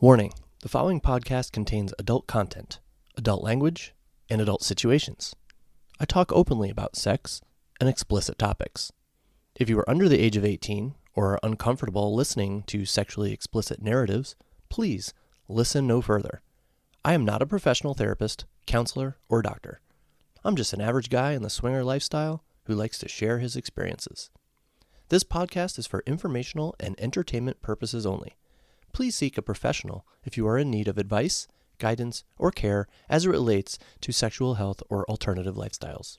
Warning, the following podcast contains adult content, adult language, and adult situations. I talk openly about sex and explicit topics. If you are under the age of 18 or are uncomfortable listening to sexually explicit narratives, please listen no further. I am not a professional therapist, counselor, or doctor. I'm just an average guy in the swinger lifestyle who likes to share his experiences. This podcast is for informational and entertainment purposes only. Please seek a professional if you are in need of advice, guidance, or care as it relates to sexual health or alternative lifestyles.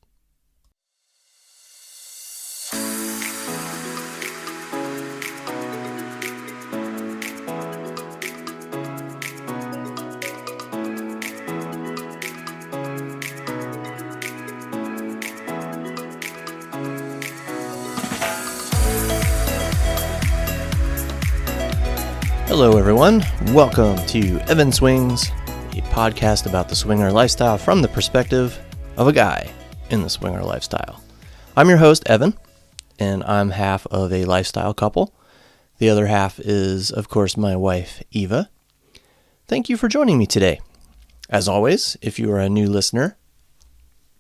Hello everyone, welcome to Evan Swings, a podcast about the swinger lifestyle from the perspective of a guy in the swinger lifestyle. I'm your host, Evan, and I'm half of a lifestyle couple. The other half is, of course, my wife, Eva. Thank you for joining me today. As always, if you are a new listener,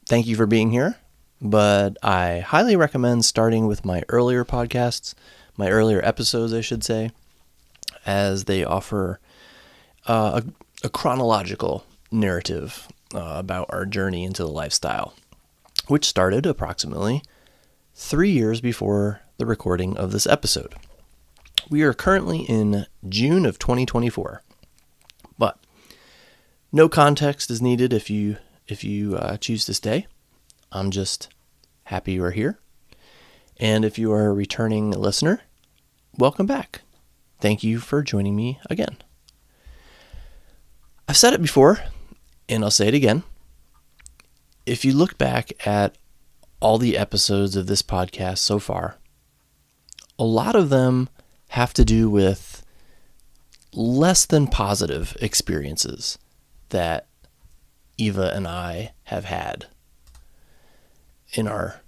thank you for being here, but I highly recommend starting with my earlier podcasts, my earlier episodes, I should say, as they offer a chronological narrative about our journey into the lifestyle, which started approximately 3 years before the recording of this episode. We are currently in June of 2024, but no context is needed if you choose to stay. I'm just happy you are here, and if you are a returning listener, welcome back. Thank you for joining me again. I've said it before, and I'll say it again. If you look back at all the episodes of this podcast so far, a lot of them have to do with less than positive experiences that Eva and I have had in our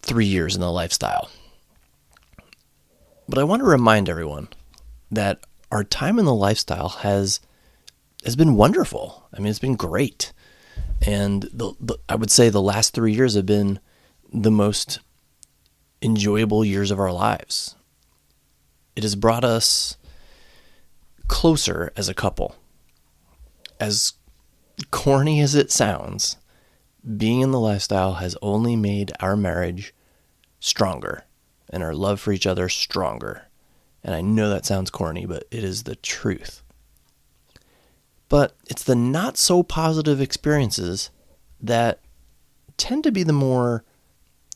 3 years in the lifestyle. But I want to remind everyone that our time in the lifestyle has been wonderful. I mean, it's been great. And I would say the last 3 years have been the most enjoyable years of our lives. It has brought us closer as a couple. As corny as it sounds, being in the lifestyle has only made our marriage stronger and our love for each other stronger. And I know that sounds corny, but it is the truth. But it's the not so positive experiences that tend to be the more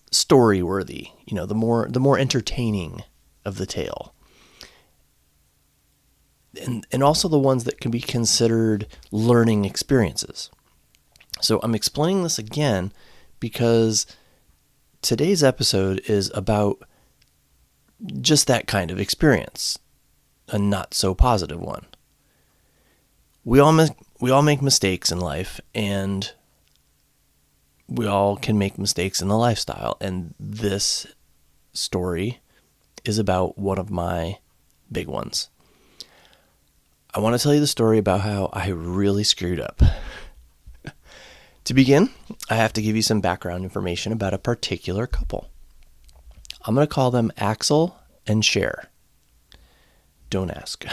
story worthy, the more entertaining of the tale. And also the ones that can be considered learning experiences. So I'm explaining this again because today's episode is about just that kind of experience, a not so positive one. We all make mistakes in life, and we all can make mistakes in the lifestyle. And this story is about one of my big ones. I want to tell you the story about how I really screwed up. To begin, I have to give you some background information about a particular couple. I'm going to call them Axel and Cher. Don't ask.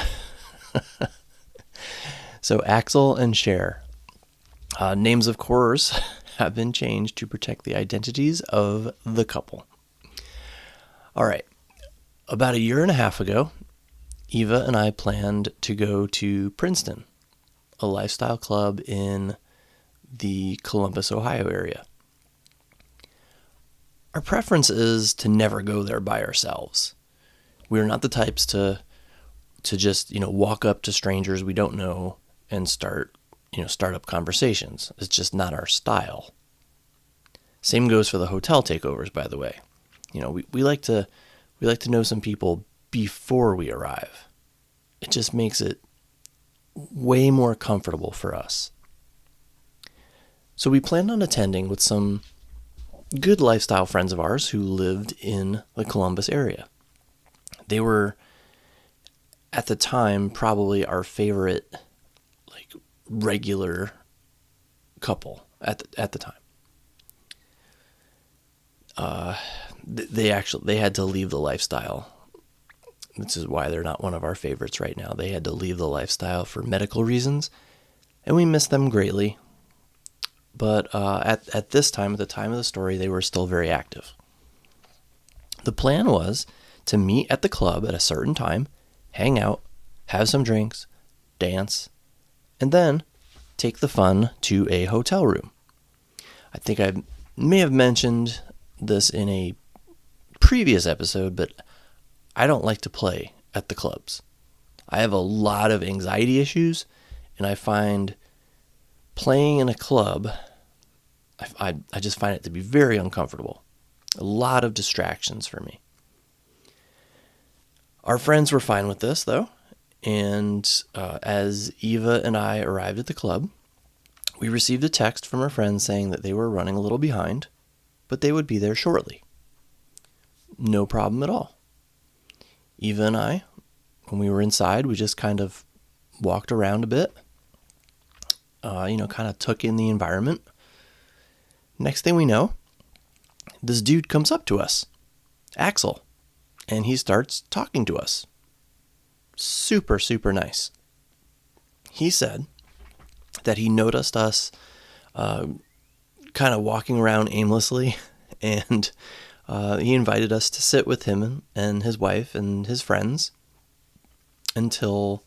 So Axel and Cher. Names, of course, have been changed to protect the identities of the couple. All right. About a year and a half ago, Eva and I planned to go to Princeton, a lifestyle club in the Columbus, Ohio area. Our preference is to never go there by ourselves. We're not the types to just, walk up to strangers we don't know and start up conversations. It's just not our style. Same goes for the hotel takeovers, by the way. We like to know some people before we arrive. It just makes it way more comfortable for us. So we planned on attending with some good lifestyle friends of ours who lived in the Columbus area. They were at the time, probably our favorite, like, regular couple at the time. They had to leave the lifestyle. This is why they're not one of our favorites right now. They had to leave the lifestyle for medical reasons, and we miss them greatly. But at this time, at the time of the story, they were still very active. The plan was to meet at the club at a certain time, hang out, have some drinks, dance, and then take the fun to a hotel room. I think I may have mentioned this in a previous episode, but I don't like to play at the clubs. I have a lot of anxiety issues, and I find playing in a club, I just find it to be very uncomfortable. A lot of distractions for me. Our friends were fine with this, though, and as Eva and I arrived at the club, we received a text from our friends saying that they were running a little behind, but they would be there shortly. No problem at all. Eva and I, when we were inside, we just kind of walked around a bit, kind of took in the environment. Next thing we know, this dude comes up to us, Axel, and he starts talking to us. Super, super nice. He said that he noticed us kind of walking around aimlessly, and he invited us to sit with him and his wife and his friends until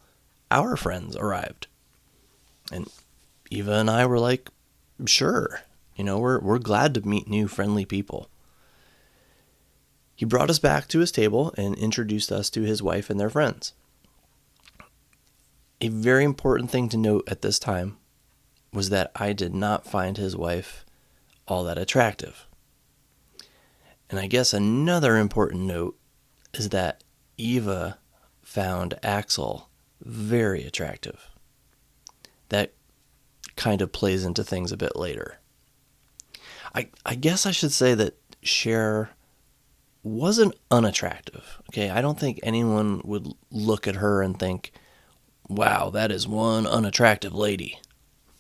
our friends arrived. And Eva and I were like, sure, we're glad to meet new friendly people. He brought us back to his table and introduced us to his wife and their friends. A very important thing to note at this time was that I did not find his wife all that attractive. And I guess another important note is that Eva found Axel very attractive. That kind of plays into things a bit later. I guess I should say that Cher wasn't unattractive. Okay, I don't think anyone would look at her and think, wow, that is one unattractive lady.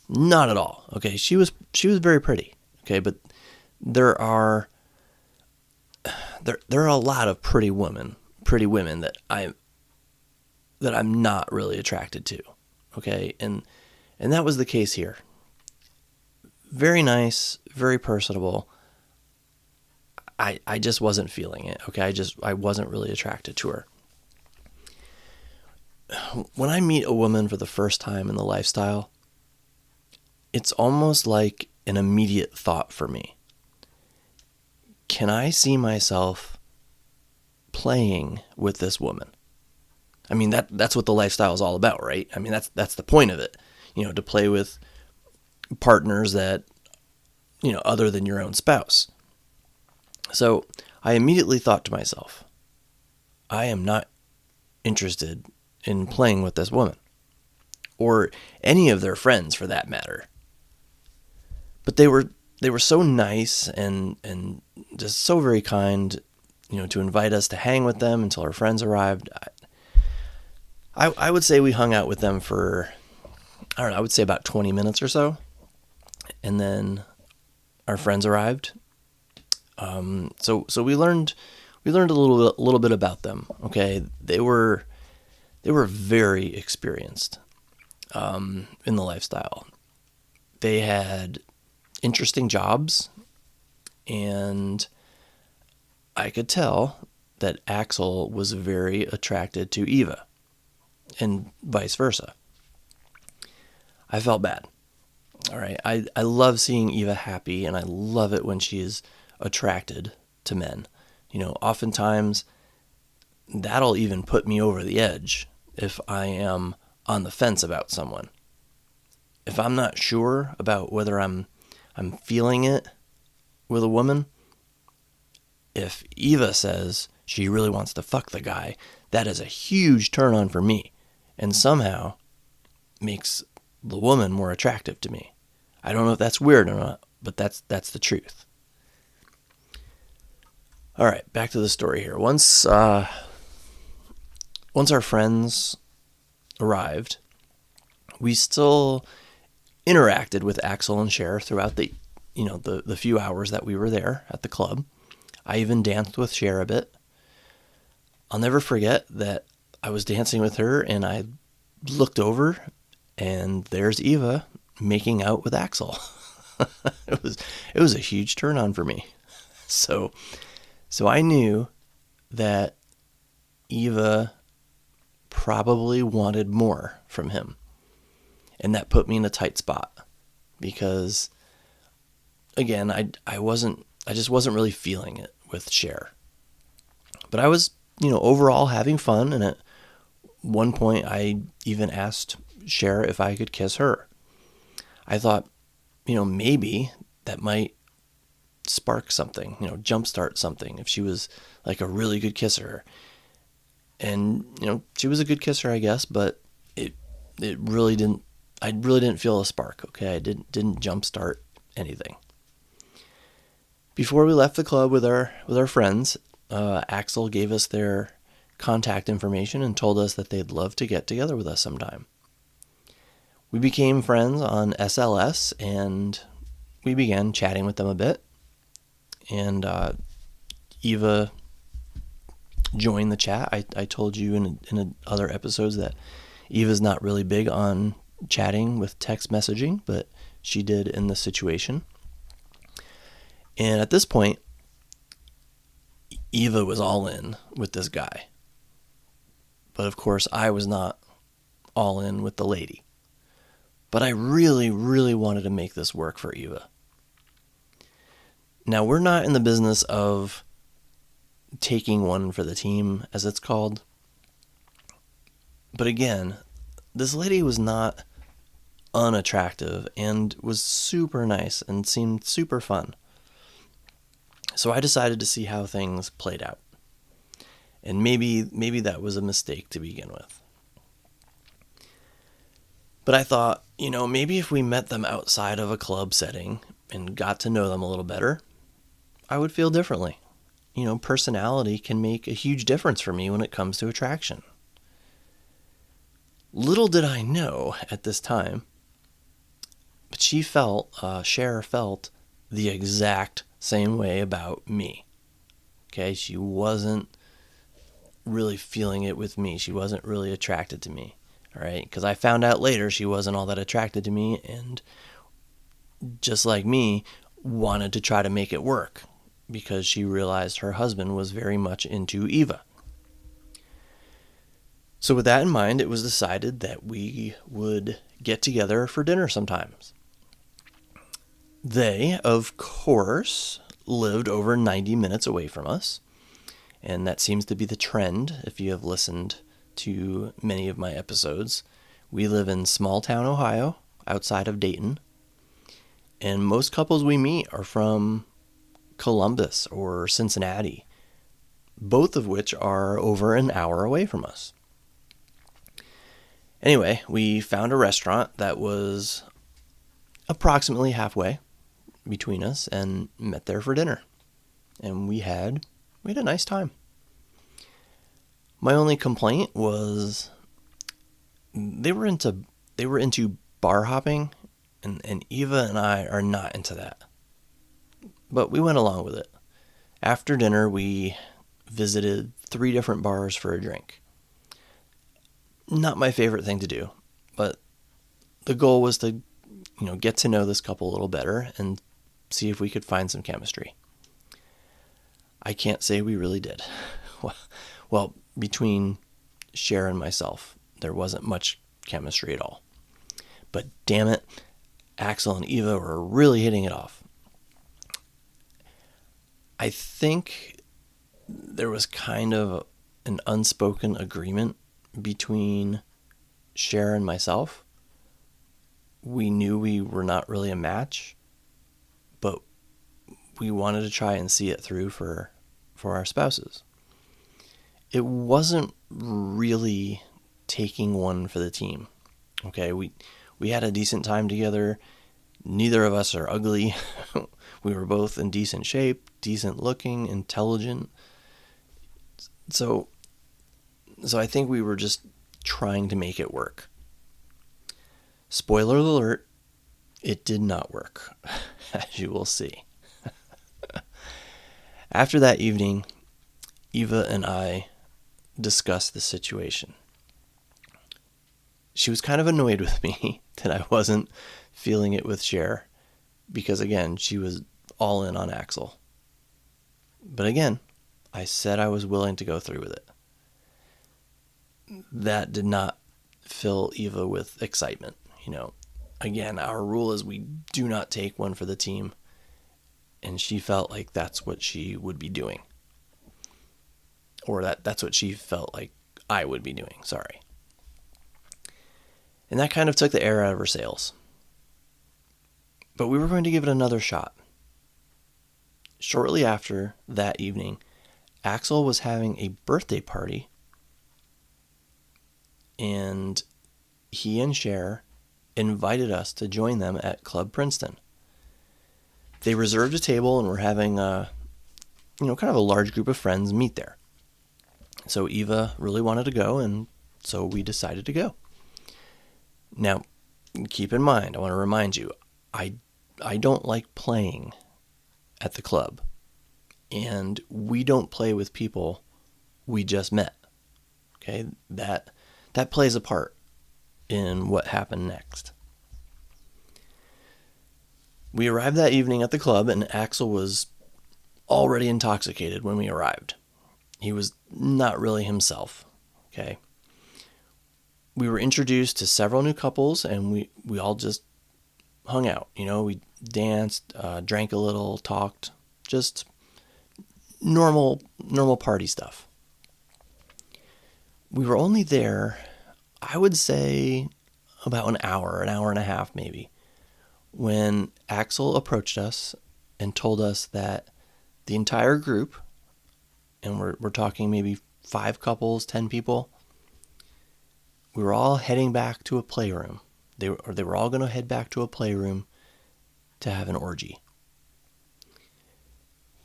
Not at all. Okay, she was very pretty. Okay, but there are a lot of pretty women that I'm not really attracted to. Okay, and that was the case here. Very nice, very personable. I just wasn't feeling it. Okay, I wasn't really attracted to her. When I meet a woman for the first time in the lifestyle, it's almost like an immediate thought for me. Can I see myself playing with this woman? I mean, that's what the lifestyle is all about, right? I mean, that's the point of it. To play with partners that, other than your own spouse. So I immediately thought to myself, I am not interested in playing with this woman, or any of their friends for that matter. But they were so nice and just so very kind, to invite us to hang with them until our friends arrived. I would say we hung out with them for, I would say about 20 minutes or so, and then our friends arrived. So we learned a little bit about them. Okay, they were very experienced in the lifestyle. They had interesting jobs, and I could tell that Axel was very attracted to Eva, and vice versa. I felt bad. All right, I love seeing Eva happy, and I love it when she is attracted to men. Oftentimes that'll even put me over the edge if I am on the fence about someone. If I'm not sure about whether I'm feeling it with a woman, if Eva says she really wants to fuck the guy, that is a huge turn on for me, and somehow makes the woman more attractive to me. I don't know if that's weird or not, but that's the truth. All right, back to the story here. Once once our friends arrived, we still interacted with Axel and Cher throughout the few hours that we were there at the club. I even danced with Cher a bit. I'll never forget that I was dancing with her and I looked over and there's Eva making out with Axel. It was a huge turn on for me. So I knew that Eva probably wanted more from him. And that put me in a tight spot because, again, I just wasn't really feeling it with Cher. But I was, overall having fun. And at one point I even asked Cher if I could kiss her. I thought, maybe that might spark something, jumpstart something if she was like a really good kisser. And, she was a good kisser, I guess, but it really didn't, I really didn't feel a spark, okay? I didn't jumpstart anything. Before we left the club with our friends, Axel gave us their contact information and told us that they'd love to get together with us sometime. We became friends on SLS and we began chatting with them a bit. And Eva joined the chat. I told you in other episodes that Eva's not really big on chatting with text messaging, but she did in this situation. And at this point, Eva was all in with this guy. But of course, I was not all in with the lady. But I really, really wanted to make this work for Eva. Now, we're not in the business of taking one for the team, as it's called. But again, this lady was not unattractive and was super nice and seemed super fun. So I decided to see how things played out. And maybe that was a mistake to begin with. But I thought, maybe if we met them outside of a club setting and got to know them a little better, I would feel differently. Personality can make a huge difference for me when it comes to attraction. Little did I know at this time, but Cher felt the exact same way about me. Okay, she wasn't really feeling it with me. She wasn't really attracted to me. All right, because I found out later she wasn't all that attracted to me, and just like me, wanted to try to make it work because she realized her husband was very much into Eva. So with that in mind, it was decided that we would get together for dinner sometimes. They, of course, lived over 90 minutes away from us, and that seems to be the trend if you have listened to many of my episodes. We live in small town Ohio, outside of Dayton, and most couples we meet are from Columbus or Cincinnati, both of which are over an hour away from us. Anyway, we found a restaurant that was approximately halfway between us and met there for dinner. And we had a nice time. My only complaint was they were into bar hopping, and Eva and I are not into that. But we went along with it. After dinner, we visited 3 different bars for a drink. Not my favorite thing to do, but the goal was to, get to know this couple a little better and see if we could find some chemistry. I can't say we really did. Well, between Cher and myself, there wasn't much chemistry at all. But damn it, Axel and Eva were really hitting it off. I think there was kind of an unspoken agreement between Cher and myself. We knew we were not really a match, but we wanted to try and see it through for our spouses. It wasn't really taking one for the team. Okay, we had a decent time together. Neither of us are ugly. We were both in decent shape, decent looking, intelligent. So So I think we were just trying to make it work. Spoiler alert, it did not work, as you will see. After that evening, Eva and I discussed the situation. She was kind of annoyed with me that I wasn't feeling it with Cher, because again, she was all in on Axel. But again, I said I was willing to go through with it. That did not fill Eva with excitement. Again, our rule is we do not take one for the team, and she felt like that's what she would be doing. Or that's what she felt like I would be doing, sorry. And that kind of took the air out of her sails. But we were going to give it another shot. Shortly after that evening, Axel was having a birthday party, and he and Cher invited us to join them at Club Princeton. They reserved a table and were having kind of a large group of friends meet there. So Eva really wanted to go, and so we decided to go. Now, keep in mind, I want to remind you, I don't like playing at the club, and we don't play with people we just met. Okay, that plays a part in what happened next. We arrived that evening at the club, and Axel was already intoxicated when we arrived. He was not really himself. Okay. We were introduced to several new couples, and we all just hung out. We danced, drank a little, talked, just normal party stuff. We were only there, I would say, about an hour and a half maybe, when Axel approached us and told us that the entire group, and we're talking maybe 5 couples, 10 people, we were all heading back to a playroom. They were all going to head back to a playroom to have an orgy.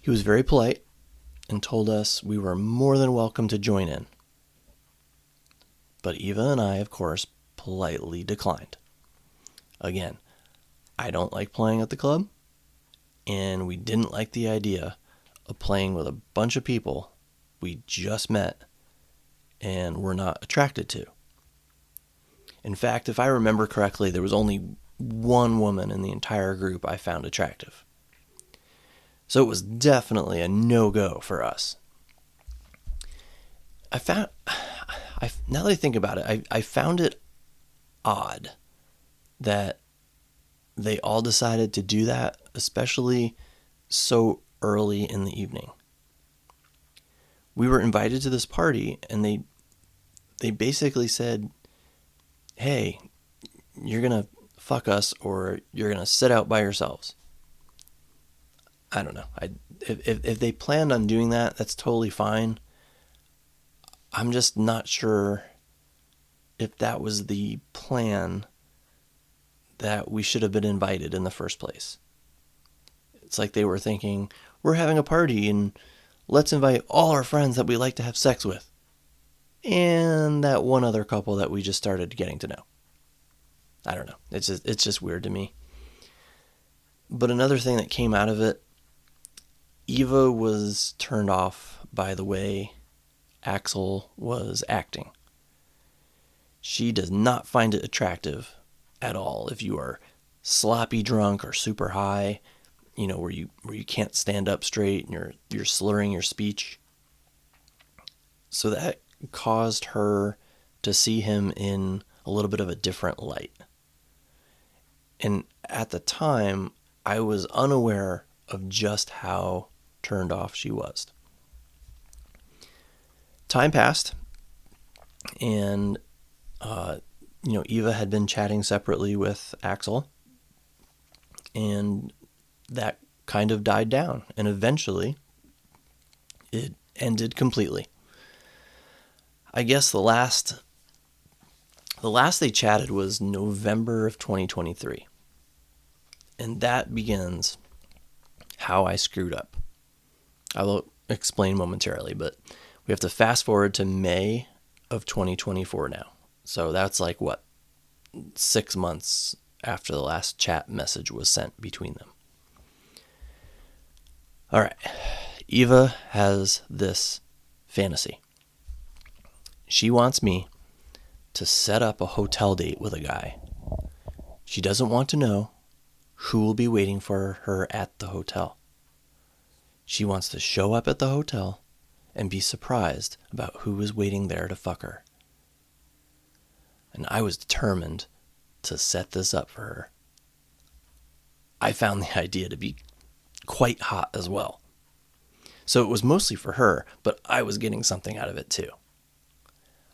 He was very polite and told us we were more than welcome to join in. But Eva and I, of course, politely declined. Again, I don't like playing at the club, and we didn't like the idea of playing with a bunch of people we just met and were not attracted to. In fact, if I remember correctly, there was only one woman in the entire group I found attractive. So it was definitely a no-go for us. Now that I think about it, I found it odd that they all decided to do that, especially so early in the evening. We were invited to this party, and they basically said, hey, you're going to fuck us or you're going to sit out by yourselves. I don't know. If they planned on doing that, that's totally fine. I'm just not sure if that was the plan that we should have been invited in the first place. It's like they were thinking, we're having a party and let's invite all our friends that we like to have sex with. And that one other couple that we just started getting to know. I don't know. It's just weird to me. But another thing that came out of it, Eva was turned off by the way Axel was acting. She does not find it attractive at all if you are sloppy drunk or super high, where you can't stand up straight and you're slurring your speech. So that caused her to see him in a little bit of a different light. And at the time, I was unaware of just how turned off she was. Time passed, and Eva had been chatting separately with Axel, and that kind of died down, and eventually it ended completely. I guess the last they chatted was November of 2023. And that begins how I screwed up. I will explain momentarily, but we have to fast forward to May of 2024 now. So that's like, 6 months after the last chat message was sent between them. All right. Eva has this fantasy. She wants me to set up a hotel date with a guy. She doesn't want to know who will be waiting for her at the hotel. She wants to show up at the hotel and be surprised about who is waiting there to fuck her. And I was determined to set this up for her. I found the idea to be quite hot as well. So it was mostly for her, but I was getting something out of it too.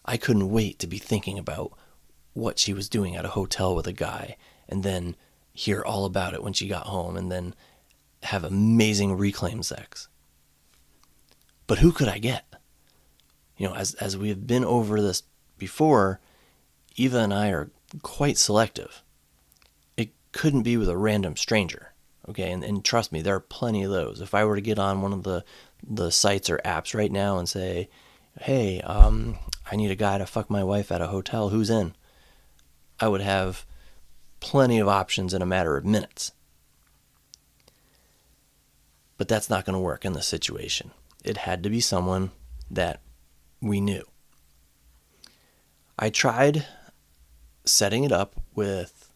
I couldn't wait to be thinking about what she was doing at a hotel with a guy, and then hear all about it when she got home, and then have amazing reclaim sex. But who could I get? As we have been over this before, Eva and I are quite selective. It couldn't be with a random stranger, okay? And trust me, there are plenty of those. If I were to get on one of the sites or apps right now and say, hey, I need a guy to fuck my wife at a hotel, who's in? I would have plenty of options in a matter of minutes. But that's not going to work in this situation. It had to be someone that we knew. I tried setting it up with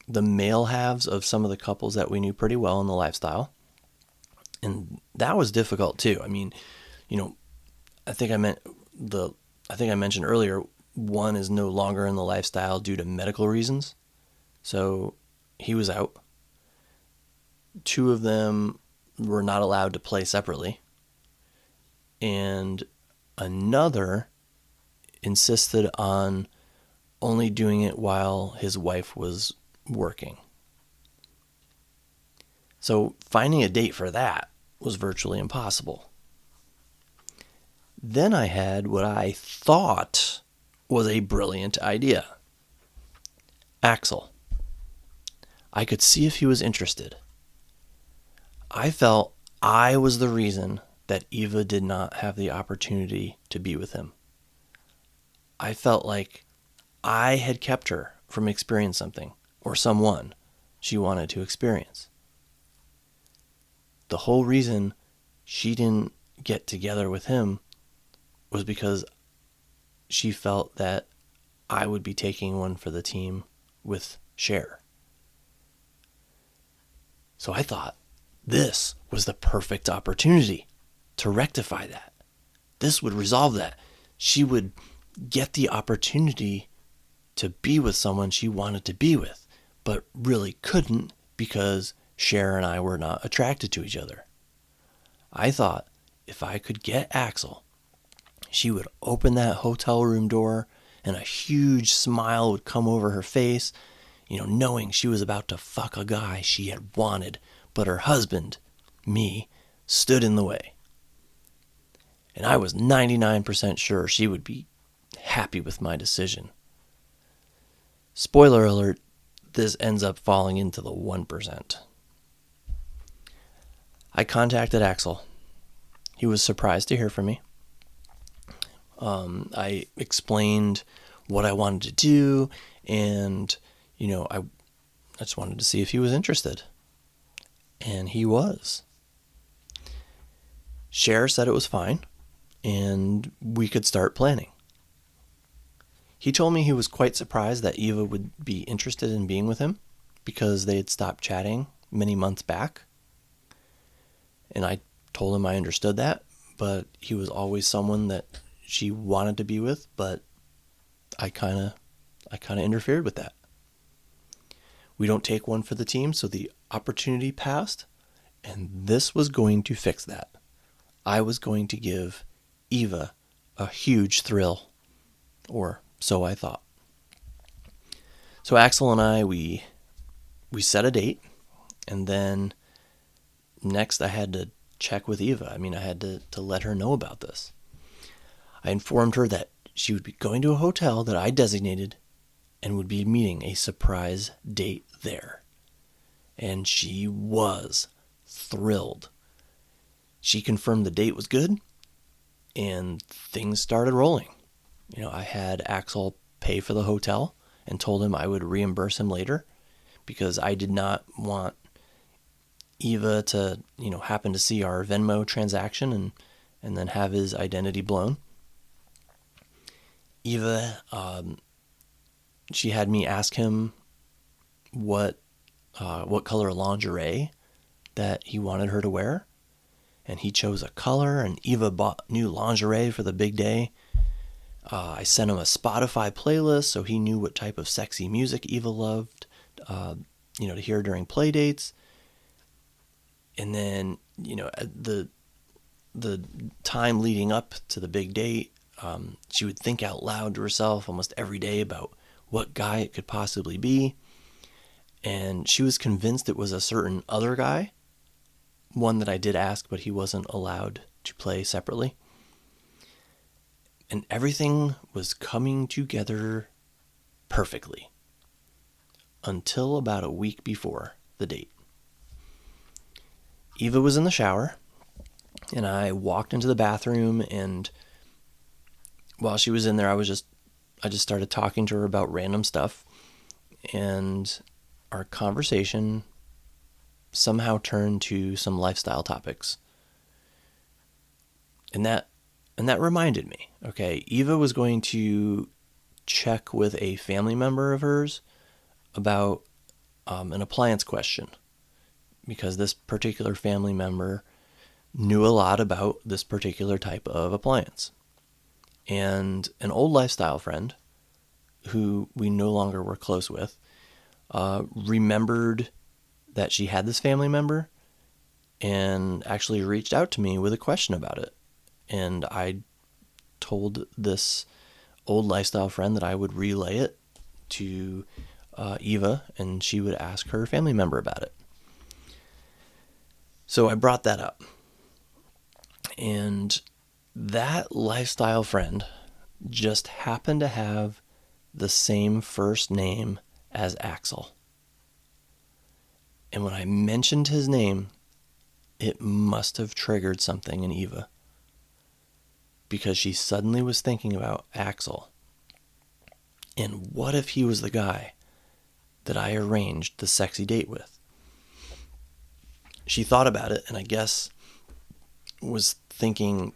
the male halves of some of the couples that we knew pretty well in the lifestyle. And that was difficult too. I mean, I think I mentioned earlier, one is no longer in the lifestyle due to medical reasons. So he was out. 2 of them were not allowed to play separately. And another insisted on only doing it while his wife was working. So finding a date for that was virtually impossible. Then I had what I thought was a brilliant idea. Axel. I could see if he was interested. I felt I was the reason that Eva did not have the opportunity to be with him. I felt like I had kept her from experiencing something or someone she wanted to experience. The whole reason she didn't get together with him was because she felt that I would be taking one for the team with Cher. So I thought this was the perfect opportunity to rectify that. This would resolve that. She would get the opportunity to be with someone she wanted to be with, but really couldn't because Cher and I were not attracted to each other. I thought if I could get Axel, she would open that hotel room door and a huge smile would come over her face, knowing she was about to fuck a guy she had wanted, but her husband, me, stood in the way. And I was 99% sure she would be happy with my decision. Spoiler alert, this ends up falling into the 1%. I contacted Axel. He was surprised to hear from me. I explained what I wanted to do, and, I just wanted to see if he was interested. And he was. Cher said it was fine, and we could start planning. He told me he was quite surprised that Eva would be interested in being with him because they had stopped chatting many months back. And I told him I understood that, but he was always someone that she wanted to be with, but I kind of interfered with that. We don't take one for the team, so the opportunity passed, and this was going to fix that. I was going to give Eva a huge thrill, or so I thought. So Axel and I, we set a date, and then next I had to check with Eva. I had to let her know about this. I informed her that she would be going to a hotel that I designated and would be meeting a surprise date there. And she was thrilled. She confirmed the date was good, and things started rolling. I had Axel pay for the hotel and told him I would reimburse him later because I did not want Eva to, happen to see our Venmo transaction and then have his identity blown. Eva, she had me ask him what color lingerie that he wanted her to wear, and he chose a color, and Eva bought new lingerie for the big day. I sent him a Spotify playlist so he knew what type of sexy music Eva loved, to hear during play dates. And then, the time leading up to the big date, she would think out loud to herself almost every day about what guy it could possibly be. And she was convinced it was a certain other guy, one that I did ask, but he wasn't allowed to play separately. And everything was coming together perfectly until about a week before the date. Eva was in the shower, and I walked into the bathroom, and while she was in there, I just started talking to her about random stuff, and our conversation somehow turned to some lifestyle topics. And that reminded me, okay, Eva was going to check with a family member of hers about an appliance question, because this particular family member knew a lot about this particular type of appliance. And an old lifestyle friend, who we no longer were close with, remembered that she had this family member and actually reached out to me with a question about it. And I told this old lifestyle friend that I would relay it to Eva, and she would ask her family member about it. So I brought that up. And that lifestyle friend just happened to have the same first name as Axel. And when I mentioned his name, it must have triggered something in Eva, because she suddenly was thinking about Axel. And what if he was the guy that I arranged the sexy date with? She thought about it, and I guess was thinking,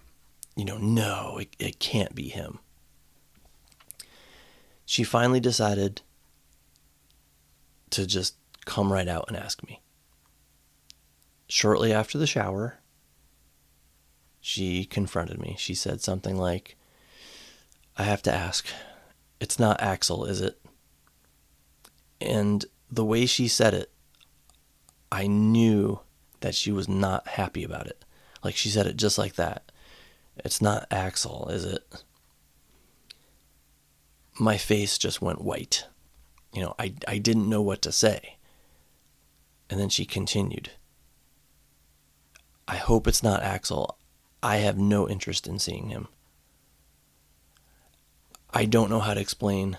no, it can't be him. She finally decided to just come right out and ask me. Shortly after the shower, she confronted me. She said something like, "I have to ask, it's not Axel, is it?" And the way she said it, I knew that she was not happy about it. Like, she said it just like that. "It's not Axel, is it?" My face just went white. I didn't know what to say. And then she continued, "I hope it's not Axel. I have no interest in seeing him." I don't know how to explain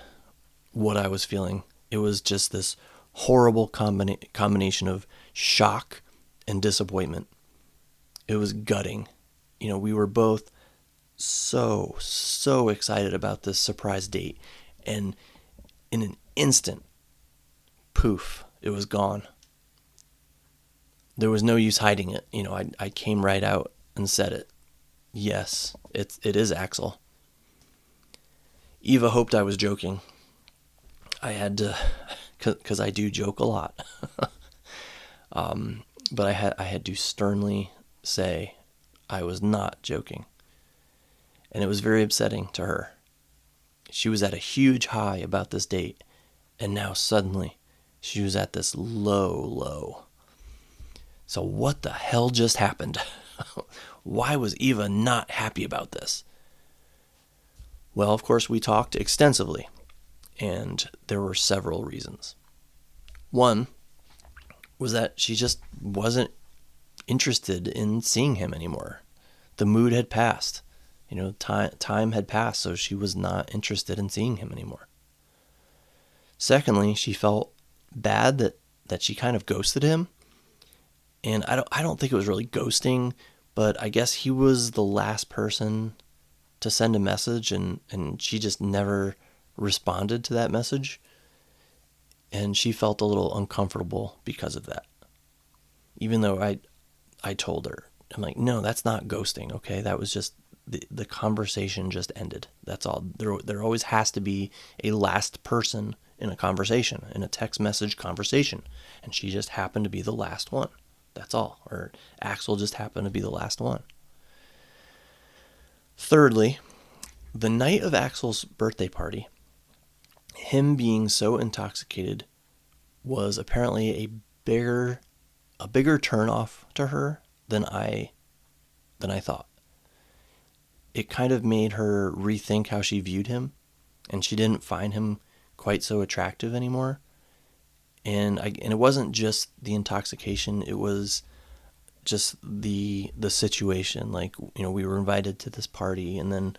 what I was feeling. It was just this horrible combination of shock and disappointment. It was gutting. We were both so excited about this surprise date. And in an instant, poof, it was gone. There was no use hiding it. I came right out and said it. Yes, it is Axel. Eva hoped I was joking. I had to, because I do joke a lot. But I had to sternly say I was not joking. And it was very upsetting to her. She was at a huge high about this date, and now suddenly she was at this low. So what the hell just happened? Why was Eva not happy about this? Well, of course, we talked extensively, and there were several reasons. One was that she just wasn't interested in seeing him anymore. The mood had passed. Time had passed, so she was not interested in seeing him anymore. Secondly, she felt bad that she kind of ghosted him. And I don't think it was really ghosting, but I guess he was the last person to send a message, and she just never responded to that message. And she felt a little uncomfortable because of that. Even though I told her, I'm like, no, that's not ghosting, okay? That was just, the conversation just ended. That's all. There always has to be a last person in a conversation, in a text message conversation. And she just happened to be the last one. That's all. Or Axel just happened to be the last one. Thirdly, the night of Axel's birthday party, him being so intoxicated was apparently a bigger turnoff to her than I thought. It kind of made her rethink how she viewed him, and she didn't find him quite so attractive anymore. And it wasn't just the intoxication, it was just the situation. Like, we were invited to this party, and then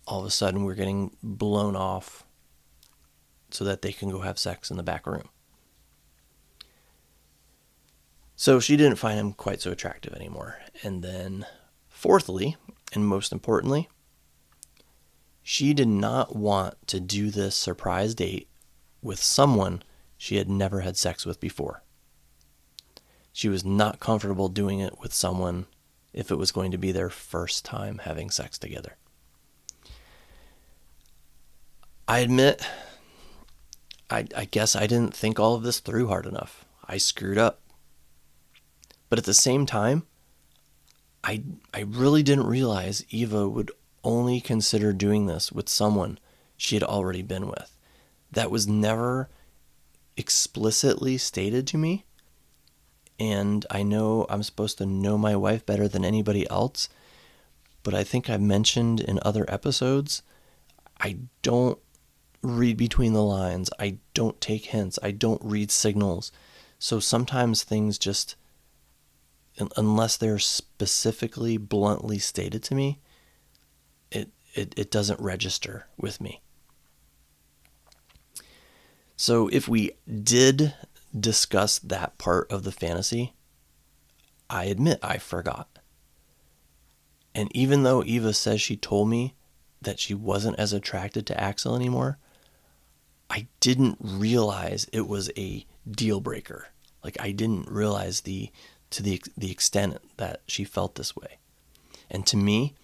all of a sudden we're getting blown off so that they can go have sex in the back room. So she didn't find him quite so attractive anymore. And then fourthly, and most importantly, she did not want to do this surprise date with someone she had never had sex with before. She was not comfortable doing it with someone if it was going to be their first time having sex together. I admit, I guess I didn't think all of this through hard enough. I screwed up. But at the same time, I really didn't realize Eva would only consider doing this with someone she had already been with. That was never explicitly stated to me. And I know I'm supposed to know my wife better than anybody else, but I think I've mentioned in other episodes, I don't read between the lines. I don't take hints. I don't read signals. So sometimes things just, unless they're specifically, bluntly stated to me, it doesn't register with me. So if we did discuss that part of the fantasy, I admit I forgot. And even though Eva says she told me that she wasn't as attracted to Axel anymore, I didn't realize it was a deal breaker. Like, I didn't realize to the extent that she felt this way. And to me,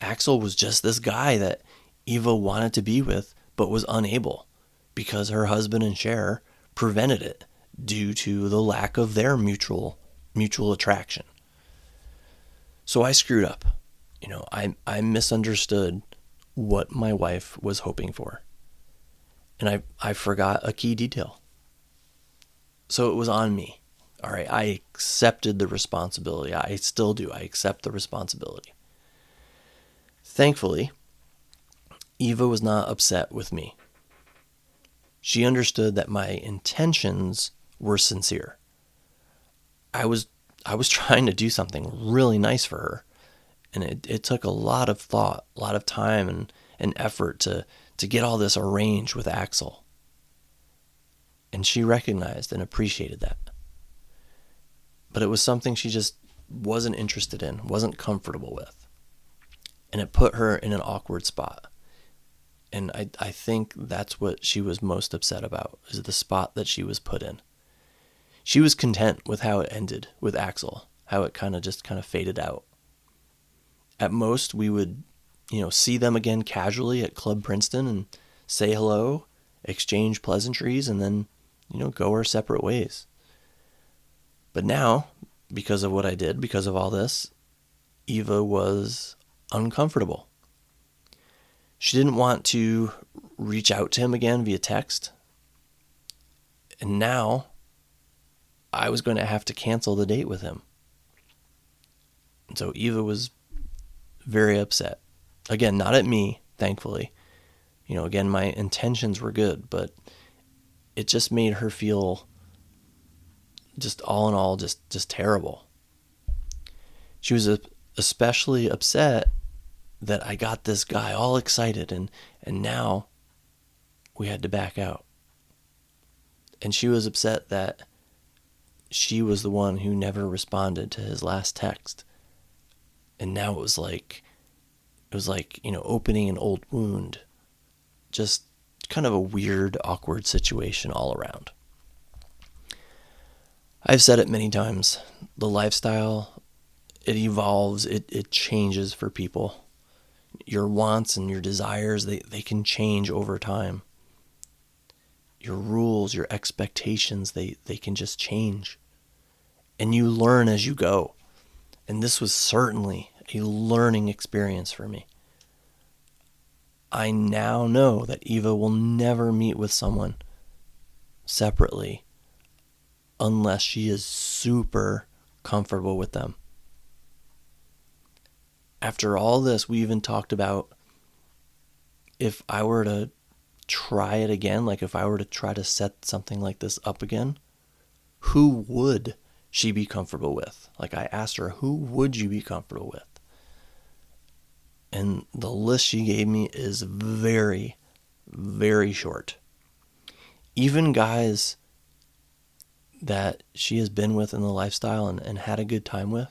Axel was just this guy that Eva wanted to be with, but was unable because her husband and Cher prevented it due to the lack of their mutual attraction. So I screwed up. I misunderstood what my wife was hoping for. And I forgot a key detail. So it was on me. All right, I accepted the responsibility. I still do. I accept the responsibility. Thankfully, Eva was not upset with me. She understood that my intentions were sincere. I was trying to do something really nice for her, and it took a lot of thought, a lot of time and effort to get all this arranged with Axel. And she recognized and appreciated that. But it was something she just wasn't interested in, wasn't comfortable with. And it put her in an awkward spot. And I think that's what she was most upset about, is the spot that she was put in. She was content with how it ended with Axel, how it kind of faded out. At most, we would, see them again casually at Club Princeton and say hello, exchange pleasantries, and then, go our separate ways. But now, because of what I did, because of all this, Eva was uncomfortable. She didn't want to reach out to him again via text. And now I was going to have to cancel the date with him. And so Eva was very upset. Again, not at me, thankfully. Again, my intentions were good, but it just made her feel, just all in all, just terrible. She was especially upset that I got this guy all excited, and now we had to back out. And she was upset that she was the one who never responded to his last text. And now it was like It was like, opening an old wound. Just kind of a weird, awkward situation all around. I've said it many times. The lifestyle, it evolves, it changes for people. Your wants and your desires, they can change over time. Your rules, your expectations, they can just change. And you learn as you go. And this was certainly a learning experience for me. I now know that Eva will never meet with someone separately unless she is super comfortable with them. After all this, we even talked about if I were to try it again, like if I were to try to set something like this up again, who would she be comfortable with? Like I asked her, who would you be comfortable with? And the list she gave me is very, very short. Even guys that she has been with in the lifestyle and had a good time with,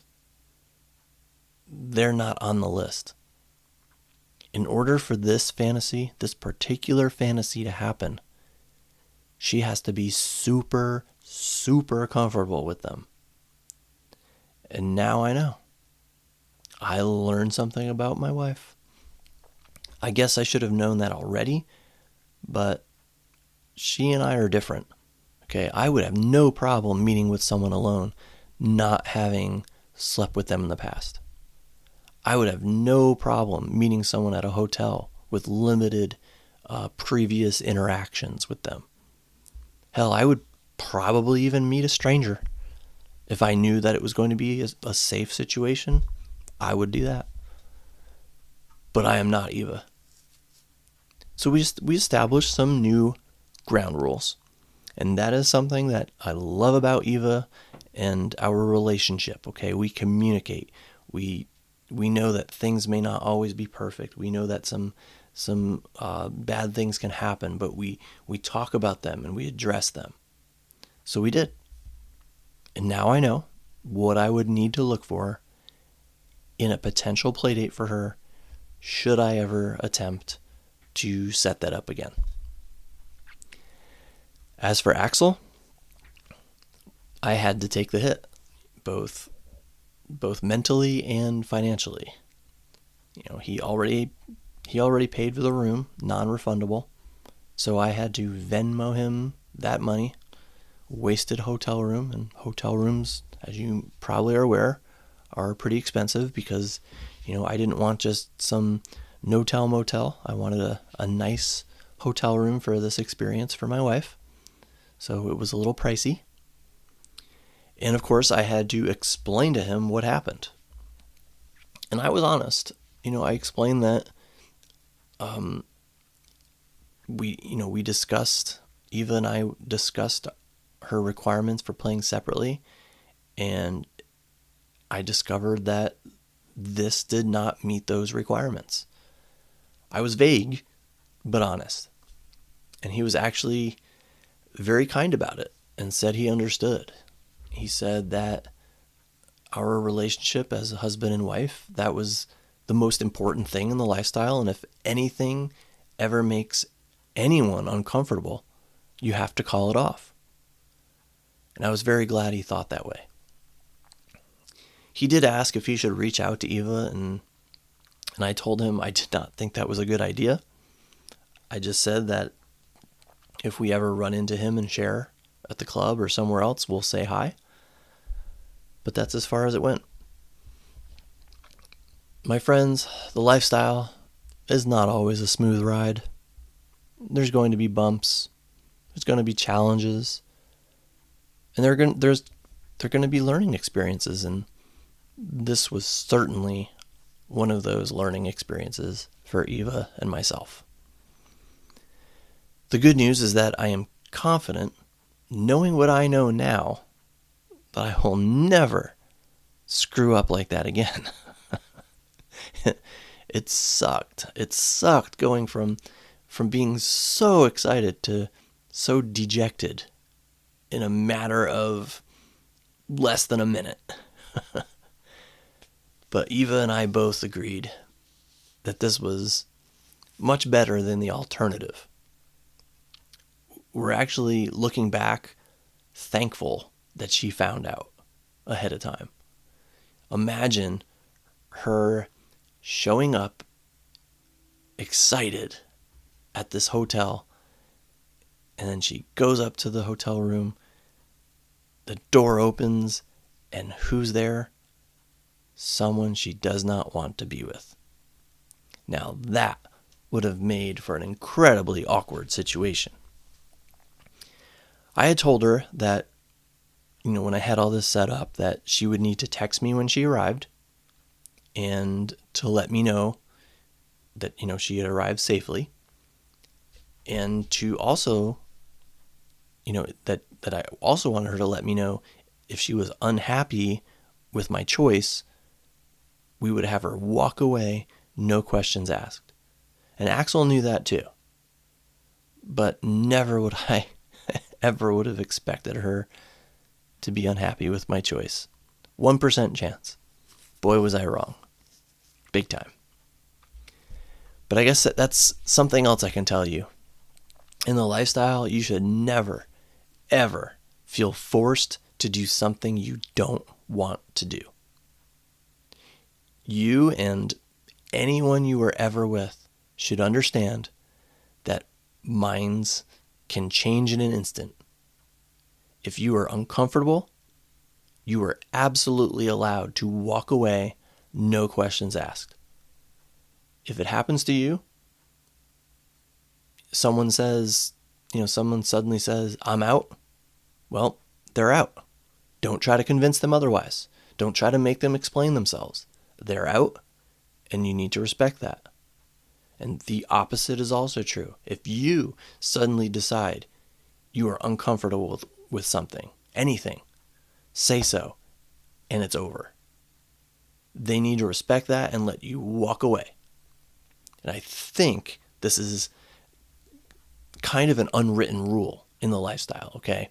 they're not on the list. In order for this particular fantasy to happen, she has to be super, super comfortable with them. And now I know. I learned something about my wife. I guess I should have known that already, but she and I are different. Okay, I would have no problem meeting with someone alone, not having slept with them in the past. I would have no problem meeting someone at a hotel with limited previous interactions with them. Hell, I would probably even meet a stranger. If I knew that it was going to be a safe situation, I would do that. But I am not Eva. So we established some new ground rules. And that is something that I love about Eva and our relationship. Okay, we communicate. We know that things may not always be perfect. We know that some bad things can happen, but we talk about them and we address them. So we did. And now I know what I would need to look for in a potential playdate for her should I ever attempt to set that up again. As for Axel, I had to take the hit, both mentally and financially. He already paid for the room, non-refundable, so I had to Venmo him that money. Wasted hotel room, and hotel rooms, as you probably are aware, are pretty expensive because, I didn't want just some no-tell motel. I wanted a nice hotel room for this experience for my wife. So it was a little pricey. And of course, I had to explain to him what happened. And I was honest. I explained that we discussed, Eva and I discussed her requirements for playing separately, and I discovered that this did not meet those requirements. I was vague, but honest. And he was actually very kind about it and said he understood. He said that our relationship as a husband and wife, that was the most important thing in the lifestyle, and if anything ever makes anyone uncomfortable, you have to call it off. And I was very glad he thought that way. He did ask if he should reach out to Eva, and I told him I did not think that was a good idea. I just said that if we ever run into him and share at the club or somewhere else, we'll say hi. But that's as far as it went. My friends, the lifestyle is not always a smooth ride. There's going to be bumps. There's going to be challenges. And they're going to be learning experiences, and this was certainly one of those learning experiences for Eva and myself. The good news is that I am confident, knowing what I know now, that I will never screw up like that again. It sucked. It sucked going from being so excited to so dejected in a matter of less than a minute. But Eva and I both agreed that this was much better than the alternative. We're actually, looking back, thankful that she found out ahead of time. Imagine her showing up excited at this hotel, and then she goes up to the hotel room, the door opens, and who's there? Someone she does not want to be with. Now that would have made for an incredibly awkward situation. I had told her that, when I had all this set up, that she would need to text me when she arrived and to let me know that, she had arrived safely, and to also, that I also wanted her to let me know if she was unhappy with my choice, we would have her walk away, no questions asked. And Axel knew that too. But never would I ever would have expected her to be unhappy with my choice. 1% chance. Boy, was I wrong. Big time. But I guess that's something else I can tell you. In the lifestyle, you should never, ever feel forced to do something you don't want to do. You and anyone you were ever with should understand that minds can change in an instant. If you are uncomfortable, you are absolutely allowed to walk away, no questions asked. If it happens to you, someone suddenly says, I'm out, well, they're out. Don't try to convince them otherwise. Don't try to make them explain themselves. They're out, and you need to respect that. And the opposite is also true. If you suddenly decide you are uncomfortable with something, anything, say so, and it's over. They need to respect that and let you walk away. And I think this is kind of an unwritten rule in the lifestyle, okay?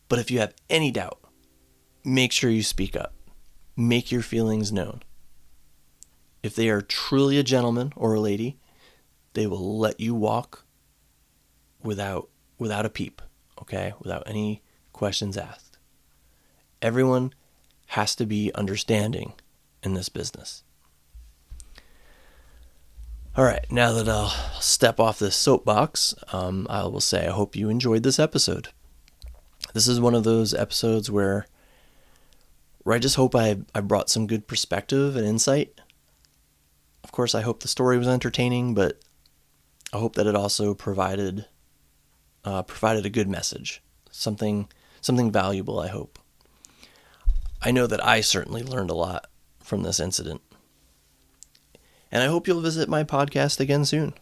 But if you have any doubt, make sure you speak up. Make your feelings known. If they are truly a gentleman or a lady, they will let you walk without a peep, okay? Without any questions asked. Everyone has to be understanding in this business. All right, now that I'll step off this soapbox, I will say I hope you enjoyed this episode. This is one of those episodes where I just hope I brought some good perspective and insight. Of course, I hope the story was entertaining, but I hope that it also provided a good message, something valuable, I hope. I know that I certainly learned a lot from this incident. And I hope you'll visit my podcast again soon.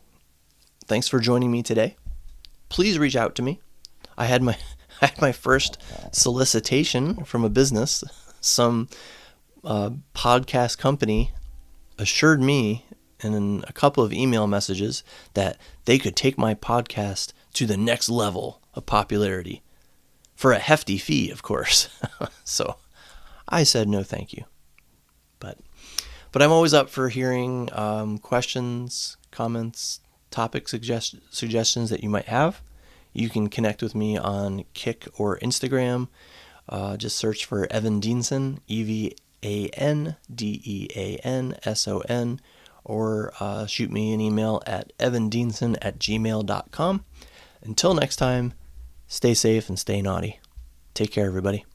Thanks for joining me today. Please reach out to me. I had my first solicitation from a business. Some podcast company assured me in a couple of email messages that they could take my podcast to the next level of popularity for a hefty fee, of course. So I said no thank you. But I'm always up for hearing questions, comments, topic suggestions that you might have. You can connect with me on Kik or Instagram. Just search for Evan Dienson, EvanDeanson, or shoot me an email at evandeenson@gmail.com. Until next time, stay safe and stay naughty. Take care, everybody.